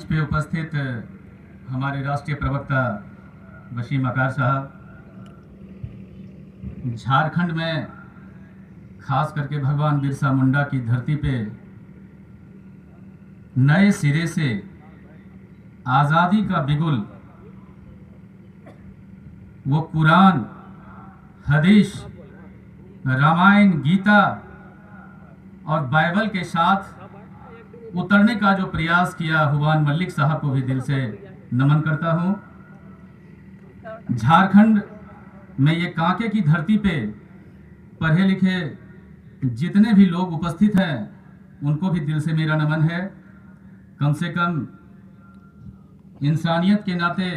मंच पे उपस्थित हमारे राष्ट्रीय प्रवक्ता वसीम अकार साहब, झारखंड में खास करके भगवान बिरसा मुंडा की धरती पे नए सिरे से आज़ादी का बिगुल, वो कुरान, हदीस, रामायण, गीता और बाइबल के साथ उतरने का जो प्रयास किया, हुबान मलिक साहब को भी दिल से नमन करता हूँ। झारखंड में ये कांके की धरती पे पढ़े लिखे जितने भी लोग उपस्थित हैं उनको भी दिल से मेरा नमन है। कम से कम इंसानियत के नाते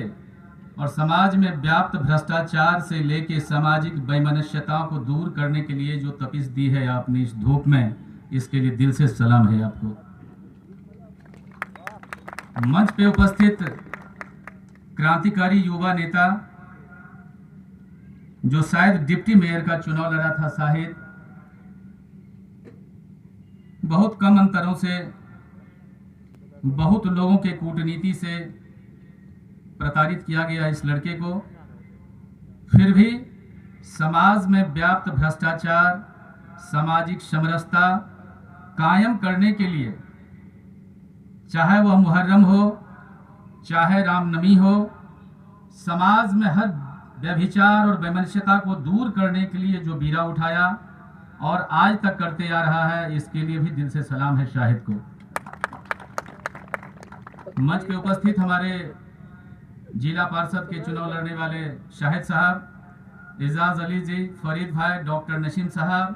और समाज में व्याप्त भ्रष्टाचार से लेके सामाजिक वैमनस्यताओं को दूर करने के लिए जो तपिश दी है आपने इस धूप में, इसके लिए दिल से सलाम है आपको। मंच पे उपस्थित क्रांतिकारी युवा नेता जो शायद डिप्टी मेयर का चुनाव लड़ा था, शाहिद, बहुत कम अंतरों से, बहुत लोगों के कूटनीति से प्रताड़ित किया गया इस लड़के को, फिर भी समाज में व्याप्त भ्रष्टाचार, सामाजिक समरसता कायम करने के लिए, चाहे वह मुहर्रम हो, चाहे रामनवमी हो, समाज में हर व्यभिचार और वैमनस्यता को दूर करने के लिए जो बीड़ा उठाया और आज तक करते आ रहा है, इसके लिए भी दिल से सलाम है शाहिद को। मंच पे उपस्थित हमारे जिला पार्षद के चुनाव लड़ने वाले शाहिद साहब, एजाज अली जी, फरीद भाई, डॉक्टर नसीम साहब,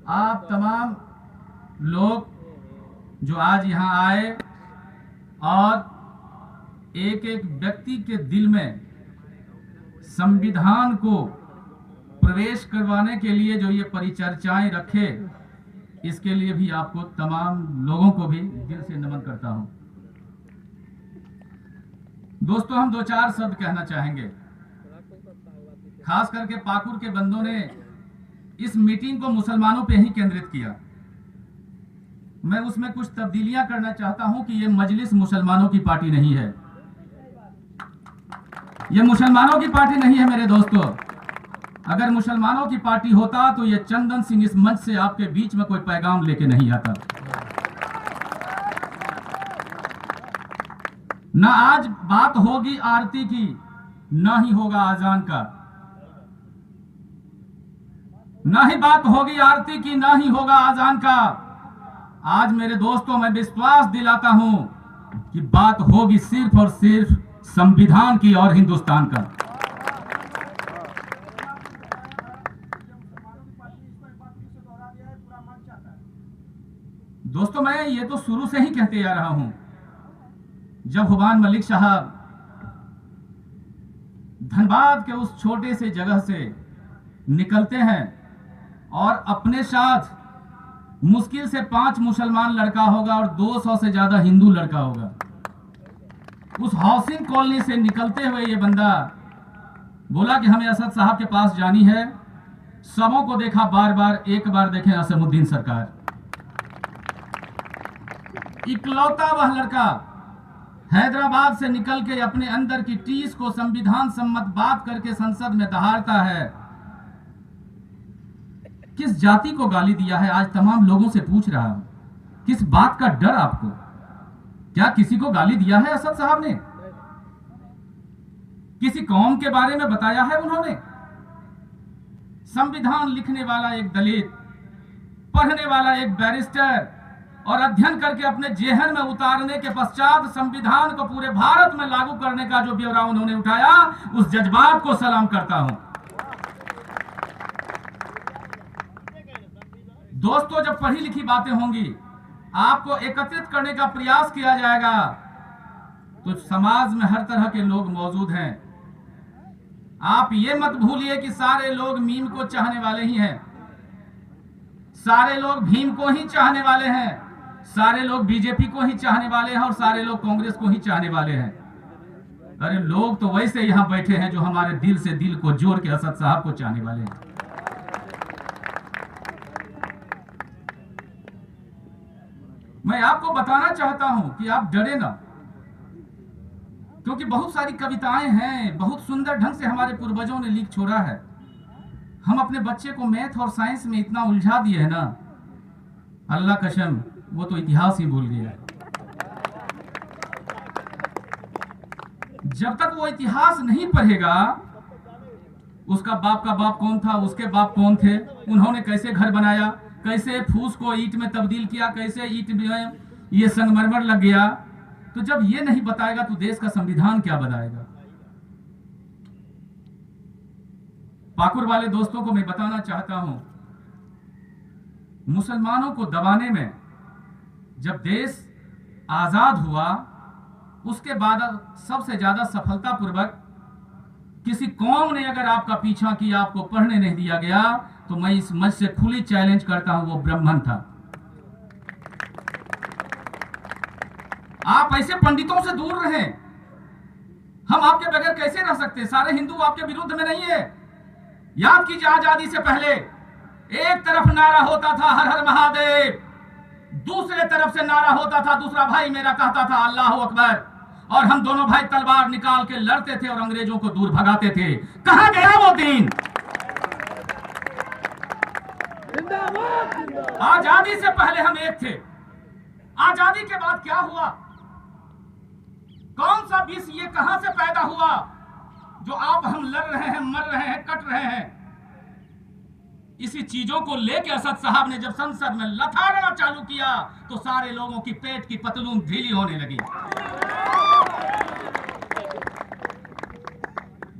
आप तमाम लोग जो आज यहाँ आए और एक एक व्यक्ति के दिल में संविधान को प्रवेश करवाने के लिए जो ये परिचर्चाएं रखे, इसके लिए भी आपको तमाम लोगों को भी दिल से नमन करता हूं। दोस्तों, हम दो चार शब्द कहना चाहेंगे। खास करके पाकुड़ के बंदों ने इस मीटिंग को मुसलमानों पे ही केंद्रित किया। मैं उसमें कुछ तब्दीलियां करना चाहता हूं कि ये मजलिस मुसलमानों की पार्टी नहीं है, ये मुसलमानों की पार्टी नहीं है मेरे दोस्तों। अगर मुसलमानों की पार्टी होता तो ये चंदन सिंह इस मंच से आपके बीच में कोई पैगाम लेके नहीं आता। ना आज बात होगी आरती की, ना ही होगा आजान का, ना ही बात होगी आरती की, ना ही होगा आजान का। आज मेरे दोस्तों, मैं विश्वास दिलाता हूं कि बात होगी सिर्फ और सिर्फ संविधान की और हिंदुस्तान का। दोस्तों, मैं ये तो शुरू से ही कहते आ रहा हूं, जब हुबान मलिक साहब धनबाद के उस छोटे से जगह से निकलते हैं और अपने साथ मुश्किल से 5 मुसलमान लड़का होगा और 200 से ज्यादा हिंदू लड़का होगा, उस हाउसिंग कॉलोनी से निकलते हुए ये बंदा बोला कि हमें असद साहब के पास जानी है। सबों को देखा बार बार, एक बार देखें असमुद्दीन सरकार। इकलौता वह लड़का हैदराबाद से निकल के अपने अंदर की टीस को संविधान सम्मत बात करके संसद में दहाड़ता है। किस जाति को गाली दिया है? आज तमाम लोगों से पूछ रहा हूं, किस बात का डर आपको? क्या किसी को गाली दिया है असद साहब ने? किसी कौम के बारे में बताया है उन्होंने? संविधान लिखने वाला एक दलित, पढ़ने वाला एक बैरिस्टर और अध्ययन करके अपने जेहन में उतारने के पश्चात संविधान को पूरे भारत में लागू करने का जो ब्यौरा उन्होंने उठाया, उस जज्बात को सलाम करता हूं। दोस्तों, जब पढ़ी लिखी बातें होंगी, आपको एकत्रित करने का प्रयास किया जाएगा, तो समाज में हर तरह के लोग मौजूद हैं। आप ये मत भूलिए कि सारे लोग मीम को चाहने वाले ही हैं, सारे लोग भीम को ही चाहने वाले हैं, सारे लोग बीजेपी को ही चाहने वाले हैं और सारे लोग कांग्रेस को ही चाहने वाले हैं। अरे लोग तो वैसे यहां बैठे हैं जो हमारे दिल से दिल को जोड़ के असद साहब को चाहने वाले हैं। मैं आपको बताना चाहता हूं कि आप डरे ना, क्योंकि बहुत सारी कविताएं हैं, बहुत सुंदर ढंग से हमारे पूर्वजों ने लिख छोड़ा है। हम अपने बच्चे को मैथ और साइंस में इतना उलझा दिए है ना, अल्लाह कसम वो तो इतिहास ही भूल गया। जब तक वो इतिहास नहीं पढ़ेगा, उसका बाप का बाप कौन था, उसके बाप कौन थे, उन्होंने कैसे घर बनाया, कैसे फूस को ईंट में तब्दील किया, कैसे ईंट में ये संगमरमर लग गया, तो जब ये नहीं बताएगा तो देश का संविधान क्या बनाएगा। पाकुड़ वाले दोस्तों को मैं बताना चाहता हूं, मुसलमानों को दबाने में जब देश आजाद हुआ, उसके बाद सबसे ज्यादा सफलतापूर्वक किसी कौम ने अगर आपका पीछा किया, आपको पढ़ने नहीं दिया गया, तो मैं इस मंच से खुली चैलेंज करता हूं, वो ब्राह्मण था। आप ऐसे पंडितों से दूर रहें। हम आपके बगैर कैसे रह सकते? सारे हिंदू आपके विरुद्ध में नहीं है। याद कीजिए, आजादी से पहले एक तरफ नारा होता था हर हर महादेव, दूसरे तरफ से नारा होता था, दूसरा भाई मेरा कहता था अल्लाह अकबर, और हम दोनों भाई तलवार निकाल के लड़ते थे और अंग्रेजों को दूर भगाते थे। कहां गया वो दिन? आजादी से पहले हम एक थे, आजादी के बाद क्या हुआ? कौन सा विष ये कहां से पैदा हुआ जो आप हम लड़ रहे हैं, मर रहे हैं, कट रहे हैं? इसी चीजों को लेके असद साहब ने जब संसद में लथाड़ना चालू किया तो सारे लोगों की पेट की पतलून ढीली होने लगी।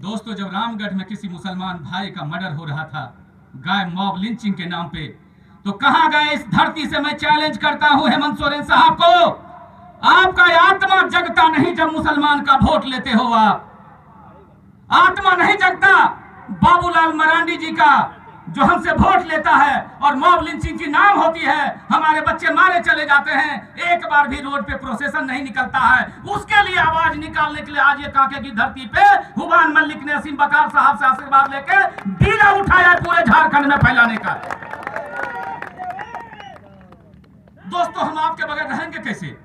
दोस्तों, जब रामगढ़ में किसी मुसलमान भाई का मर्डर हो रहा था गाय मॉब लिंचिंग के नाम पे, तो कहां गए? इस धरती से मैं चैलेंज करता हूं हेमंत सोरेन साहब को, आपका आत्मा जगता नहीं जब मुसलमान का वोट लेते हो? आप आत्मा नहीं जगता बाबूलाल मरांडी जी का, जो हमसे वोट लेता है और मॉब लिंचिंग की नाम होती है, हमारे बच्चे मारे चले जाते हैं, एक बार भी रोड पे प्रोसेसन नहीं निकलता है। उसके लिए आवाज निकालने के लिए आज ये कांके की धरती पे हुबान मलिक ने असीम बकार साहब से आशीर्वाद लेके बीड़ा उठाया पूरे झारखंड में फैलाने का। दोस्तों, हम आपके बगैर रहेंगे कैसे?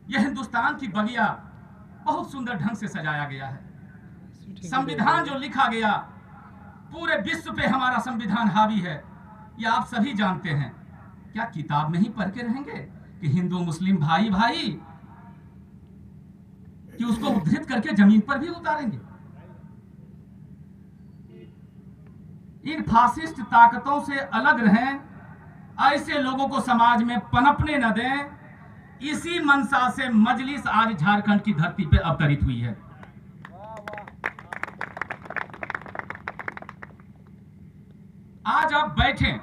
यह हिंदुस्तान की बगिया बहुत सुंदर ढंग से सजाया गया है। संविधान जो लिखा गया, पूरे विश्व पे हमारा संविधान हावी है, यह आप सभी जानते हैं। क्या किताब में ही पढ़ के रहेंगे कि हिंदू मुस्लिम भाई भाई, कि उसको उद्धृत करके जमीन पर भी उतारेंगे? इन फासिस्ट ताकतों से अलग रहें, ऐसे लोगों को समाज में पनपने न दें। इसी मंशा से मजलिस आज झारखंड की धरती पे अवतरित हुई है। आज आप बैठें,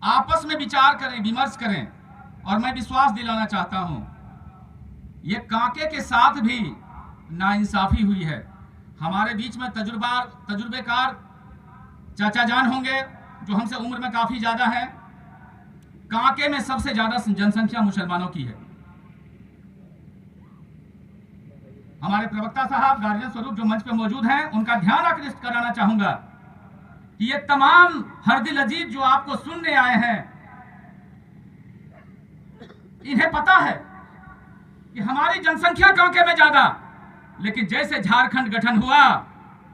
आपस में विचार करें, विमर्श करें, और मैं विश्वास दिलाना चाहता हूं, ये कांके के साथ भी नाइंसाफी हुई है। हमारे बीच में तजुर्बेकार चाचा जान होंगे जो हमसे उम्र में काफी ज्यादा है। कांके में सबसे ज्यादा जनसंख्या मुसलमानों की है। हमारे प्रवक्ता साहब गार्जियन स्वरूप जो मंच पे मौजूद हैं, उनका ध्यान आकृष्ट कराना चाहूंगा कि ये तमाम हरदिल अजीज जो आपको सुनने आए हैं, इन्हें पता है कि हमारी जनसंख्या कांके में ज्यादा, लेकिन जैसे झारखंड गठन हुआ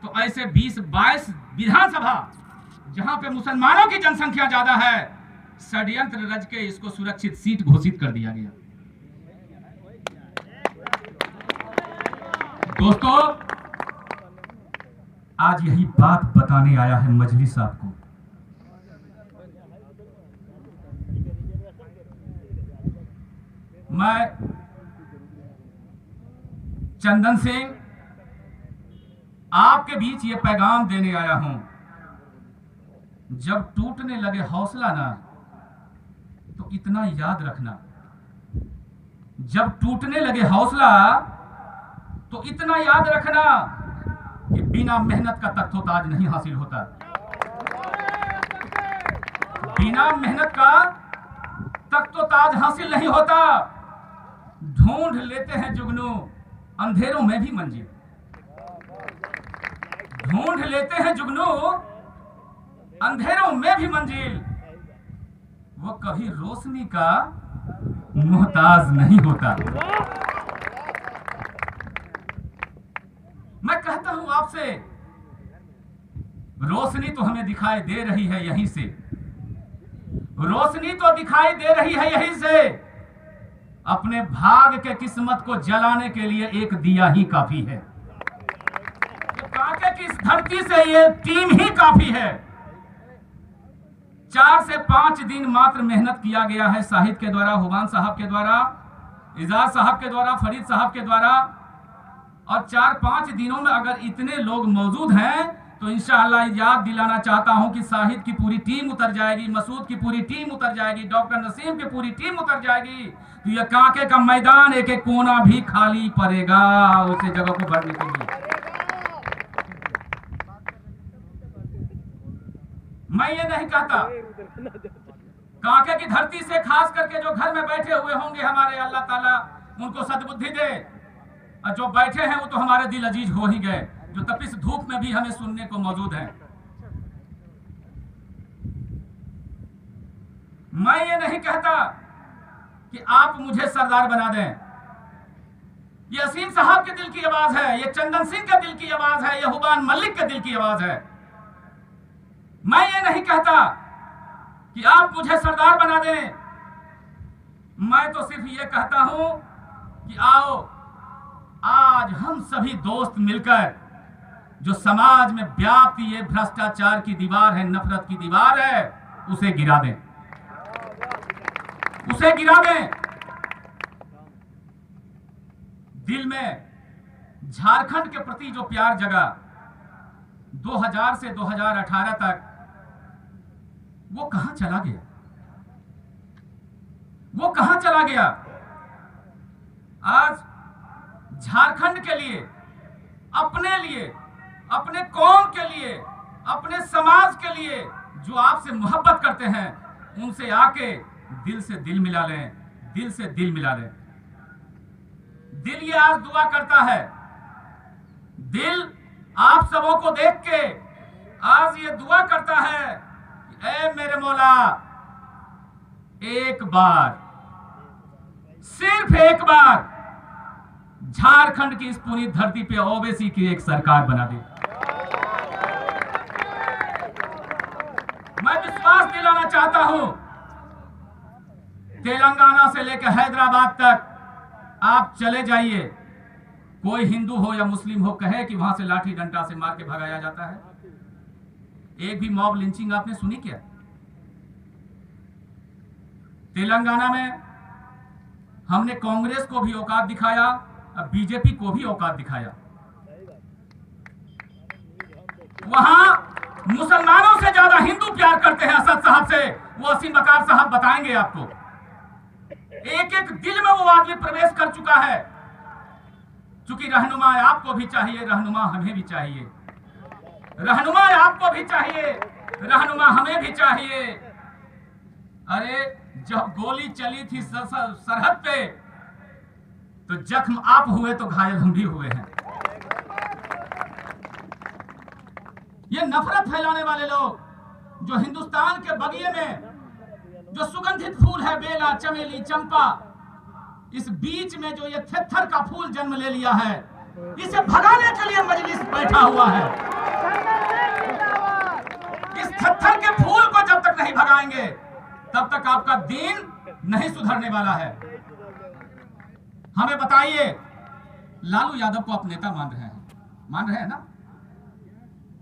तो ऐसे 20-22 विधानसभा जहां पे मुसलमानों की जनसंख्या ज्यादा है, षड्यंत्र रच के इसको सुरक्षित सीट घोषित कर दिया गया। दोस्तों, आज यही बात बताने आया है मजलिस आपको। मैं चंदन सिंह आपके बीच ये पैगाम देने आया हूं, जब टूटने लगे हौसला ना, तो इतना याद रखना, जब टूटने लगे हौसला तो इतना याद रखना कि बिना मेहनत का तख्तोताज नहीं हासिल होता। बिना मेहनत का तख्तोताज हासिल नहीं होता। ढूंढ लेते हैं जुगनू अंधेरों में भी मंजिल, ढूंढ लेते हैं जुगनू अंधेरों में भी मंजिल, वो कभी रोशनी का मोहताज नहीं होता। रोशनी तो हमें दिखाई दे रही है यहीं से, रोशनी तो दिखाई दे रही है यहीं से। अपने भाग के किस्मत को जलाने के लिए एक दिया ही काफी है। तो कांके की इस धरती से ये टीम ही काफी है। 4 से 5 दिन मात्र मेहनत किया गया है साहिद के द्वारा, हुमान साहब के द्वारा, इजाज साहब के द्वारा, फरीद साहब के द्वारा। और 4-5 दिनों में अगर इतने लोग मौजूद हैं तो इंशाअल्लाह याद दिलाना चाहता हूं कि साहिद की पूरी टीम उतर जाएगी, मसूद की पूरी टीम उतर जाएगी, डॉक्टर नसीम की पूरी टीम उतर जाएगी। तो यह कांके का मैदान एक एक कोना भी खाली पड़ेगा उसे जगह को भरने के लिए। मैं ये नहीं कहता, कांके की धरती से खास करके जो घर में बैठे हुए होंगे हमारे, अल्लाह ताला उनको सद्बुद्धि दे। और जो बैठे हैं वो तो हमारे दिल अजीज हो ही गए, जो तपिश धूप में भी हमें सुनने को मौजूद है। मैं ये नहीं कहता कि आप मुझे सरदार बना दें। ये असीम साहब के दिल की आवाज है, ये चंदन सिंह के दिल की आवाज है, ये हुबान मलिक के दिल की आवाज है। मैं ये नहीं कहता कि आप मुझे सरदार बना दें। मैं तो सिर्फ ये कहता हूं कि आओ आज हम सभी दोस्त मिलकर जो समाज में व्याप्त ये भ्रष्टाचार की दीवार है, नफरत की दीवार है, उसे गिरा दें, उसे गिरा दें। दिल में झारखंड के प्रति जो प्यार जगा 2000 से 2018 तक, वो कहां चला गया? वो कहां चला गया? आज झारखंड के लिए, अपने कौम के लिए, अपने समाज के लिए जो आपसे मोहब्बत करते हैं, उनसे आके दिल से दिल मिला लें, दिल से दिल मिला लें। दिल ये आज दुआ करता है, दिल आप सबों को देख के आज ये दुआ करता है कि ऐ मेरे मौला, एक बार, सिर्फ एक बार झारखंड की इस पूरी धरती पे ओबीसी की एक सरकार बना दे। मैं विश्वास दिलाना चाहता हूं, तेलंगाना से लेकर हैदराबाद तक आप चले जाइए, कोई हिंदू हो या मुस्लिम हो कहे कि वहां से लाठी डंडा से मार के भगाया जाता है। एक भी मॉब लिंचिंग आपने सुनी क्या? तेलंगाना में हमने कांग्रेस को भी औकात दिखाया, अब बीजेपी को भी औकात दिखाया। वहां मुसलमानों से ज्यादा हिंदू प्यार करते हैं असद साहब से, वो असीम बकार साहब बताएंगे आपको। एक एक दिल में वो आदमी प्रवेश कर चुका है। चूंकि रहनुमा आपको भी चाहिए, रहनुमा हमें भी चाहिए, रहनुमा आपको भी चाहिए, रहनुमा हमें भी चाहिए। अरे जब गोली चली थी सरहद पे, तो जख्म आप हुए तो घायल हम भी हुए हैं। ये नफरत फैलाने वाले लोग जो हिंदुस्तान के बगिए में जो सुगंधित फूल है, बेला, चमेली, चंपा, इस बीच में जो ये थेथर का फूल जन्म ले लिया है, इसे भगाने के लिए मजलिस बैठा हुआ है। इस थेथर के फूल को जब तक नहीं भगाएंगे तब तक आपका दीन नहीं सुधरने वाला है। हमें बताइए, लालू यादव को आप नेता मान रहे हैं ना?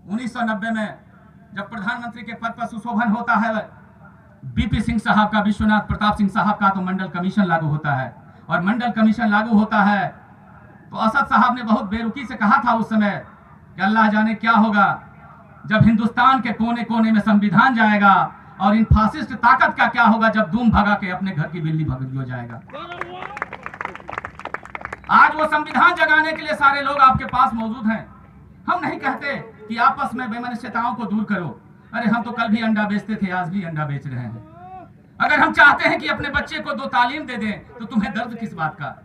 1990 में जब प्रधानमंत्री के पद पर सुशोभन होता है बीपी सिंह साहब का, विश्वनाथ प्रताप सिंह साहब का, तो मंडल कमीशन लागू होता है। और मंडल कमीशन लागू होता है तो असद साहब ने बहुत बेरुखी से कहा था उस समय कि अल्लाह जाने क्या होगा जब हिंदुस्तान के कोने कोने में संविधान जाएगा, और इन फासिस्ट ताकत का क्या होगा जब धूम भगा के अपने घर की बिल्ली भगी हो जाएगा। आज वो संविधान जगाने के लिए सारे लोग आपके पास मौजूद हैं। हम नहीं कहते कि आपस में वैमनस्यताओं को दूर करो। अरे हम तो कल भी अंडा बेचते थे, आज भी अंडा बेच रहे हैं। अगर हम चाहते हैं कि अपने बच्चे को 2 तालीम दे दें तो तुम्हें दर्द किस बात का?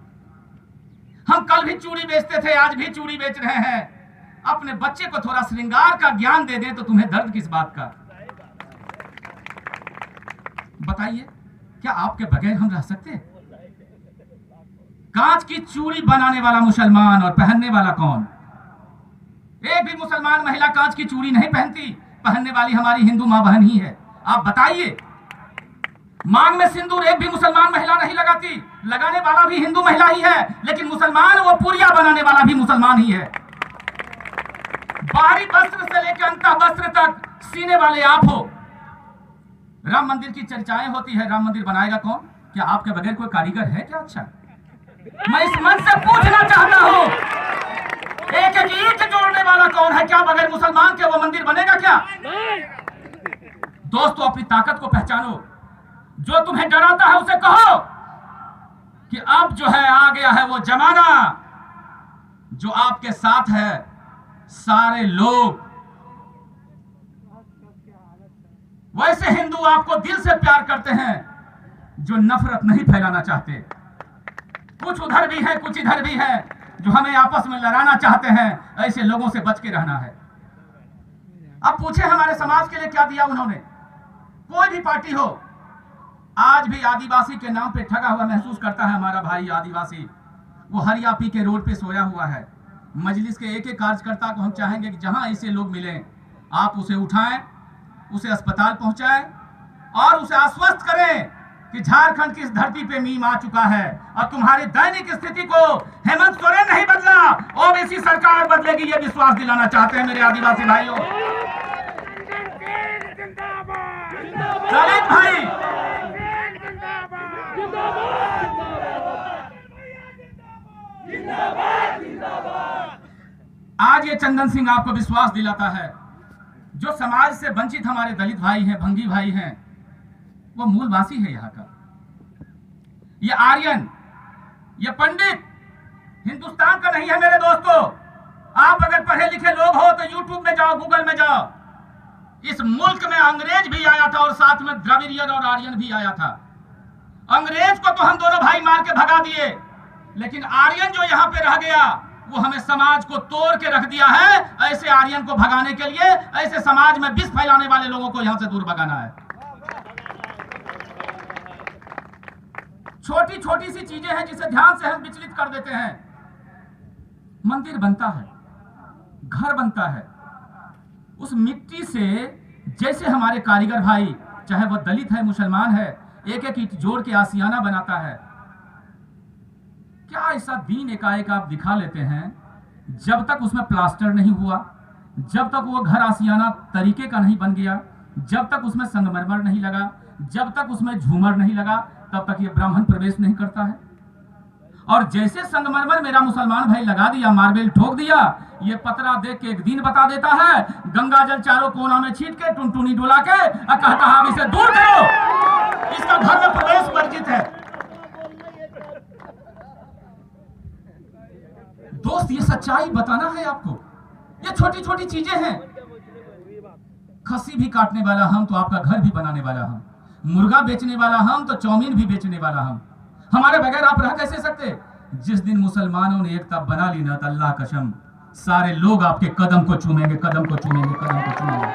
हम कल भी चूड़ी बेचते थे, आज भी चूड़ी बेच रहे हैं। अपने बच्चे को थोड़ा श्रृंगार का ज्ञान दे दें तो तुम्हें दर्द किस बात का? बताइए, क्या आपके बगैर हम रह सकते? कांच की चूड़ी बनाने वाला मुसलमान और पहनने वाला कौन? एक भी मुसलमान महिला कांच की चूड़ी नहीं पहनती। पहनने वाली हमारी हिंदू मां बहन ही है। आप बताइए, मांग में सिंदूर एक भी मुसलमान महिला नहीं लगाती, लगाने वाला भी हिंदू महिला ही है, लेकिन मुसलमान वो पुरिया बनाने वाला भी मुसलमान ही है। बाहरी वस्त्र से लेकर अंतः वस्त्र तक सीने वाले आप हो। राम मंदिर की चर्चाएं होती है, राम मंदिर बनाएगा कौन? क्या आपके बगैर कोई कारीगर है क्या? अच्छा, मैं इस मन से पूछना चाहता हूं, एक एक ईंट जोड़ने वाला कौन है? क्या बगैर मुसलमान के वो मंदिर बनेगा क्या? दोस्तों, अपनी ताकत को पहचानो। जो तुम्हें डराता है उसे कहो कि अब जो है आ गया है वो जमाना जो आपके साथ है। सारे लोग वैसे हिंदू आपको दिल से प्यार करते हैं जो नफरत नहीं फैलाना चाहते। कुछ उधर भी है, कुछ इधर भी है जो हमें आपस में लड़ाना चाहते हैं। ऐसे लोगों से बच के रहना है। अब पूछे हमारे समाज के लिए क्या दिया उन्होंने? कोई भी पार्टी हो, आज भी आदिवासी के नाम पे ठगा हुआ महसूस करता है हमारा भाई आदिवासी। वो हरिया पी के रोड पे सोया हुआ है। मजलिस के एक एक कार्यकर्ता को हम चाहेंगे कि जहां ऐसे लोग मिलें, आप उसे उठाएं, उसे अस्पताल पहुंचाएं और उसे आश्वस्त करें कि झारखंड की इस धरती पे मीम आ चुका है और तुम्हारी दैनिक स्थिति को हेमंत सोरेन नहीं बदला, ओबीसी सरकार बदलेगी, ये विश्वास दिलाना चाहते हैं मेरे आदिवासी भाइयों। दलित भाई, आज ये चंदन सिंह आपको विश्वास दिलाता है, जो समाज से वंचित हमारे दलित भाई हैं, भंगी भाई हैं, वो मूलवासी है यहाँ का। ये आर्यन, ये पंडित हिंदुस्तान का नहीं है मेरे दोस्तों। आप अगर पढ़े लिखे लोग हो तो यूट्यूब में जाओ, गूगल में जाओ। इस मुल्क में अंग्रेज भी आया था और साथ में द्रविड़ियन और आर्यन भी आया था। अंग्रेज को तो हम दोनों भाई मार के भगा दिए, लेकिन आर्यन जो यहाँ पे रह गया वो हमें समाज को तोड़ के रख दिया है। ऐसे आर्यन को भगाने के लिए, ऐसे समाज में विष फैलाने वाले लोगों को यहां से दूर भगाना है। छोटी छोटी सी चीजें हैं जिसे ध्यान से हम विचलित कर देते हैं। मंदिर बनता है, घर बनता है, उस मिट्टी से जैसे हमारे कारीगर भाई, चाहे वो दलित है, मुसलमान है, एक एक ईंट जोड़ के आसियाना बनाता है। क्या ऐसा दीन एकाएक आप दिखा लेते हैं? जब तक उसमें प्लास्टर नहीं हुआ, जब तक वो घर आसियाना तरीके का नहीं बन गया, जब तक उसमें संगमरमर नहीं लगा, जब तक उसमें झूमर नहीं लगा, तब तक ये ब्राह्मण प्रवेश नहीं करता है। और जैसे संगमरमर मेरा मुसलमान भाई लगा दिया, मार्बल ठोक दिया, ये पतरा देख के एक दिन बता देता है, गंगा जल चारों कोना में छीट के टुनटुनी डुला के कहता है इसे दूर करो, इसका घर में प्रवेश वर्जित है। दोस्त, ये सच्चाई बताना है आपको। ये छोटी छोटी चीजें हैं। खस्सी भी काटने वाला हम तो आपका घर भी बनाने वाला हम, मुर्गा बेचने वाला हम तो चाउमीन भी बेचने वाला हम। हमारे बगैर आप रह कैसे सकते? जिस दिन मुसलमानों ने एकता बना ली ना, तो अल्लाह कसम सारे लोग आपके कदम को चूमेंगे, कदम को चूमेंगे, कदम को चूमेंगे।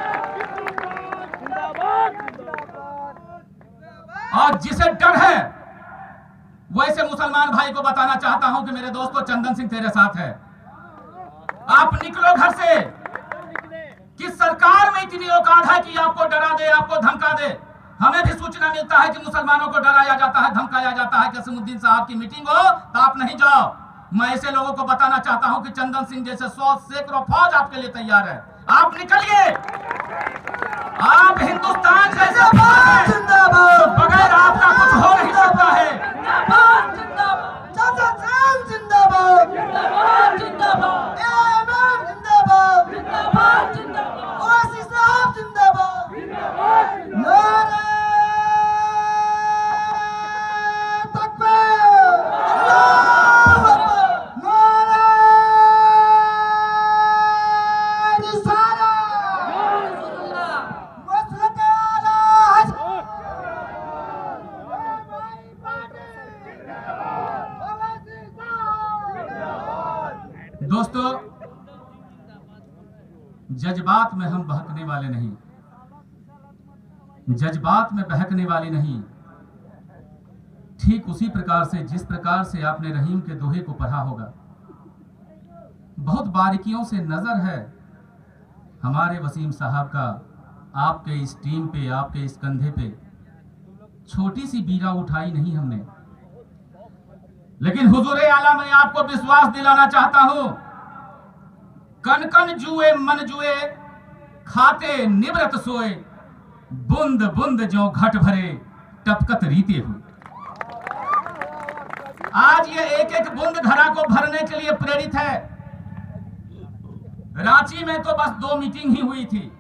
और जिसे डर है वैसे मुसलमान भाई को बताना चाहता हूं कि मेरे दोस्तों, चंदन सिंह तेरे साथ है। आप निकलो घर से। किस सरकार में इतनी औकात है कि आपको डरा दे, आपको धमका दे? हमें भी सूचना मिलता है कि मुसलमानों को डराया जाता है, धमकाया जाता है कि असमुद्दीन साहब की मीटिंग हो तो आप नहीं जाओ। मैं ऐसे लोगों को बताना चाहता हूं कि चंदन सिंह जैसे 100 सैकड़ों फौज आपके लिए तैयार है। आप निकलिए। आप हिंदुस्तान जैसे बगैर आपका कुछ हो नहीं सकता है। दोस्तों, जज्बात में हम बहकने वाले नहीं, जज्बात में बहकने वाले नहीं। ठीक उसी प्रकार से जिस प्रकार से आपने रहीम के दोहे को पढ़ा होगा, बहुत बारीकियों से नजर है हमारे वसीम साहब का आपके इस टीम पे, आपके इस कंधे पे छोटी सी बीरा उठाई नहीं हमने, लेकिन हुजूर आला मैं आपको विश्वास दिलाना चाहता हूं, कन कन जुए मन जुए, खाते निवृत सोए, बूंद बूंद जो घट भरे, टपकत रीते हुए। आज ये एक एक बूंद घड़ा को भरने के लिए प्रेरित है। रांची में तो बस 2 मीटिंग ही हुई थी,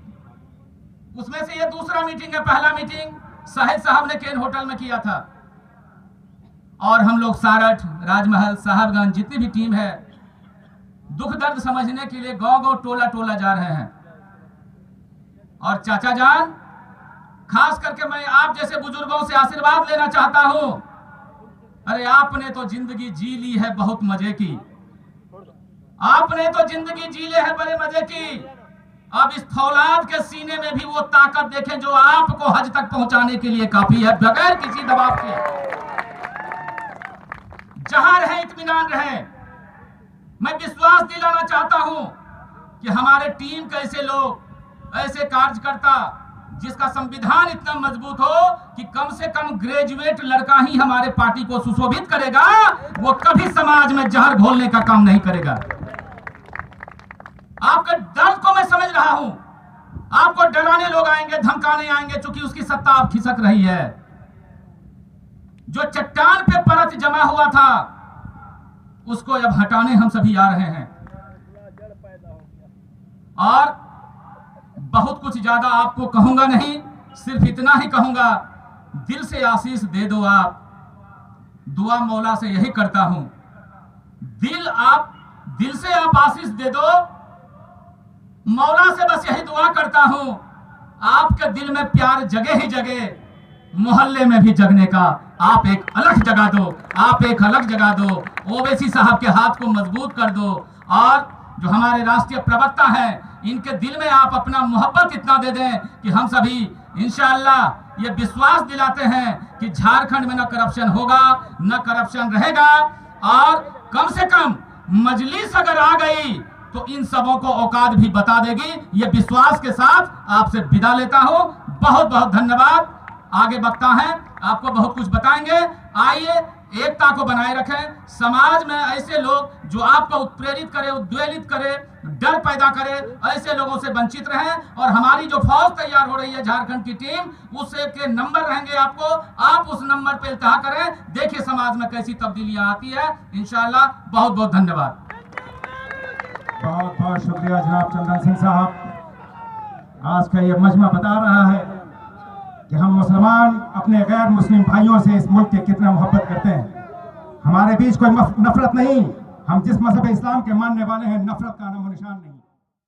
उसमें से ये दूसरा मीटिंग है। पहला मीटिंग साहिद साहब ने केन होटल में किया था, और हम लोग सारठ, राजमहल, साहबगंज जितनी भी टीम है, दुख दर्द समझने के लिए गांव गांव टोला टोला जा रहे हैं। और चाचा जान, खास करके मैं आप जैसे बुजुर्गों से आशीर्वाद लेना चाहता हूं। अरे आपने तो जिंदगी जी ली है बहुत मजे की, आपने तो जिंदगी जी ले है बड़े मजे की। अब इस फौलाद के सीने में भी वो ताकत देखें जो आपको हज तक पहुंचाने के लिए काफी है, बगैर किसी दबाव के। जहां रहे इत्मीनान रहे। मैं विश्वास दिलाना चाहता हूं कि हमारे टीम के ऐसे लोग, ऐसे कार्यकर्ता जिसका संविधान इतना मजबूत हो कि कम से कम ग्रेजुएट लड़का ही हमारे पार्टी को सुशोभित करेगा, वो कभी समाज में जहर घोलने का काम नहीं करेगा। आपके दर्द को मैं समझ रहा हूं। आपको डराने लोग आएंगे, धमकाने आएंगे, चूंकि उसकी सत्ता अब खिसक रही है। जो चट्टान पे परत जमा हुआ था उसको अब हटाने हम सभी आ रहे हैं। और बहुत कुछ ज्यादा आपको कहूंगा नहीं, सिर्फ इतना ही कहूंगा, दिल से आशीष दे दो आप। दुआ मौला से यही करता हूं, दिल से आप आशीष दे दो। मौला से बस यही दुआ करता हूं, आपके दिल में प्यार जगे ही जगे, मोहल्ले में भी जगने का आप एक अलग जगह दो, आप एक अलग जगह दो। ओवैसी साहब के हाथ को मजबूत कर दो, और जो हमारे राष्ट्रीय प्रवक्ता हैं, इनके दिल में आप अपना मोहब्बत इतना दे दें कि हम सभी इंशाअल्लाह ये विश्वास दिलाते हैं कि झारखंड में न करप्शन होगा, न करप्शन रहेगा। और कम से कम मजलिस अगर आ गई तो इन सबों को औकात भी बता देगी। ये विश्वास के साथ आपसे विदा लेता हूं। बहुत बहुत धन्यवाद। आगे वक्ता हैं, आपको बहुत कुछ बताएंगे। आइए एकता को बनाए रखें। समाज में ऐसे लोग जो आपको उत्प्रेरित करे, उद्वेलित करे, डर पैदा करे, ऐसे लोगों से वंचित रहें। और हमारी जो फौज तैयार हो रही है झारखंड की टीम, उससे के नंबर रहेंगे आपको, आप उस नंबर पे इल्तहा करें। देखिए समाज में कैसी तब्दीलियां आती है इंशाअल्लाह। बहुत बहुत धन्यवाद। बहुत बहुत शुक्रिया जनाब चंदन सिंह साहब। आज का ये मजमा बता रहा है कि हम मुसलमान अपने गैर मुस्लिम भाइयों से इस मुल्क के कितना मोहब्बत करते हैं। हमारे बीच कोई नफरत नहीं। हम जिस मजहब इस्लाम के मानने वाले हैं, नफरत का नामो निशान नहीं।